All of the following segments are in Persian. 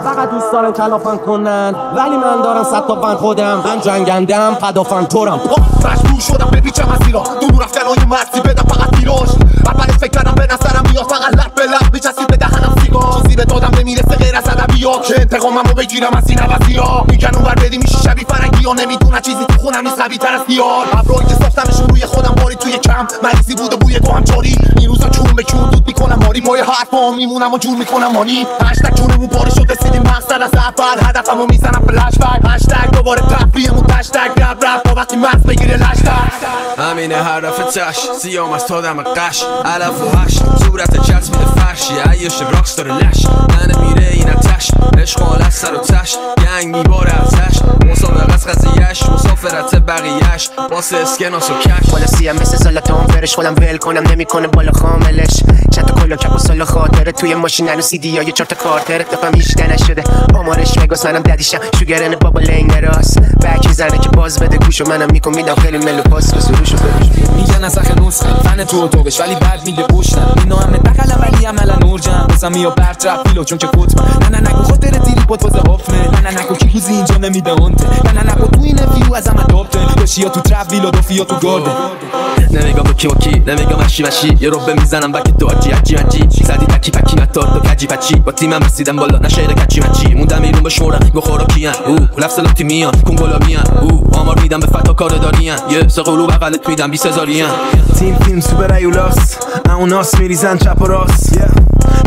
فقط دوست دارن کلافن کنن ولی من دارم 100 تا فن خودم من جنگندم پدافن تورم مجبور شدم بپیچم از ایران دور رفتن های مرسی بدم فقط تیراژ اولش فکر کردم به نظرم میاد فقط لب به لب میچسید به دهنم سیگار چیزی به دادم نمیرسه غیر از ادبیات که انتقاممو بگیرم از این عوضی‌ها میگن اونور بدی میشی شبیه فرنگی‌ها نمیدونن چیزی تو خونم نیست قوی‌تر از دیار ابرایی که ساختمشون روی خودم باری توی کم مریضی بود و بوی گوهم جاری این روزا چون به چون دود میکنم ماری پای حرفام میمونم و جور میکنم مانی هشتگ چونمون پاره شده رسیدیم مقصد از اول هدفمو میزنم فلش بک هشتگ دوباره تفریحمون تشتگ رب رب تا وقتی مغز بگیره لشتگ همینه حرف تش سیام از تادم قش علف و هش صورت چسبیده فرشی عیش راکستار لش من میره این اتش اشغال از سر و تش گنگ میباره ازش مسابقه از قضیهش مسافرت بقیهش واسه اسکناس و کش بالا سیم مثل سالاتون فرش خودم ول کنم نمیکنه بالا خاملش چند تا کلا کپ و سال خاطره توی ماشین هنو سی دی های 4 تا کارتر دفعه بیشتر نشده آمارش وگاس منم ددیشم شوگرن بابا لنگ راست بک میزنه که باز بده گوشو منم میکن میدم خیلی ملو پاس سروشو میگن از اخ نسخه فن تو اتاقش ولی بعد میده پشتم اینا همه دقل ولی عملا نورجم بسم یا برت رپ پیلو چون که کتم نه نگو خاطر تیری پات واسه حفنه نه نگو کی کوزی اینجا نمیده اونته نه نگو تو این ویو از همه دابته داشی یا تو ترپ ویلا دوفی یا تو گارده نمیگم با کی و کی نمیگم مشی مشی یه روبه میزنم بک تو اجی اجی اجی زدی تکی پکی نتار تو کجی پچی با تیمم رسیدم بالا نشهر کچی مچی موندم ایرون به شورم گو خوراکیان لفظ لاتی میان کنگولا میان آمار میدم به فتا کار داریان یه سقلو بغلت میدم 20000 تیم سوپر ایولاس اوناس میریزن چپ و راست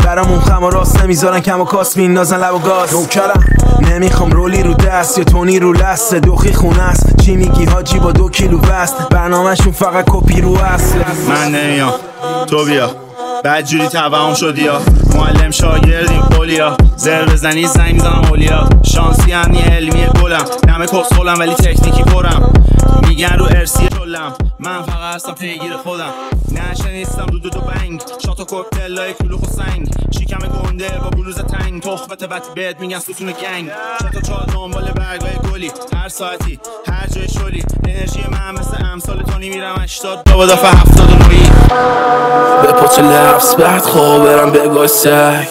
برامون خم و راست نمیذارن کم و کاس میندازن لب و گاز نوکرم نمیخوام رولی رو دست یا تونی رو لست دوخی خونه است چی میگی حاجی با 2 کیلو وست برنامهشون فقط کپی رو اصل من نمیام تو بیا بدجوری توهم شدی یا معلم شاگردیم قولیا زر بزنی زنگ میزنم اولیا شانسی هم علمی گلم نمه کسخولم ولی تکنیکی پرم میگن رو ارسی جلم من فقط هستم پیگیر خودم نشنیستم دو بنگ شات و کوکتلای کلوخ و سنگ شیکم گنده با بلوز تنگ تخبت وقتی بهت میگن ستون گنگ چطور چال دنبال برگای گلی هر ساعتی هر جای شلی انرژی من مثل امثال تونی میرم 80 با دفعه 79 به پاچه لفظ بعد خواه برم بگاه سگ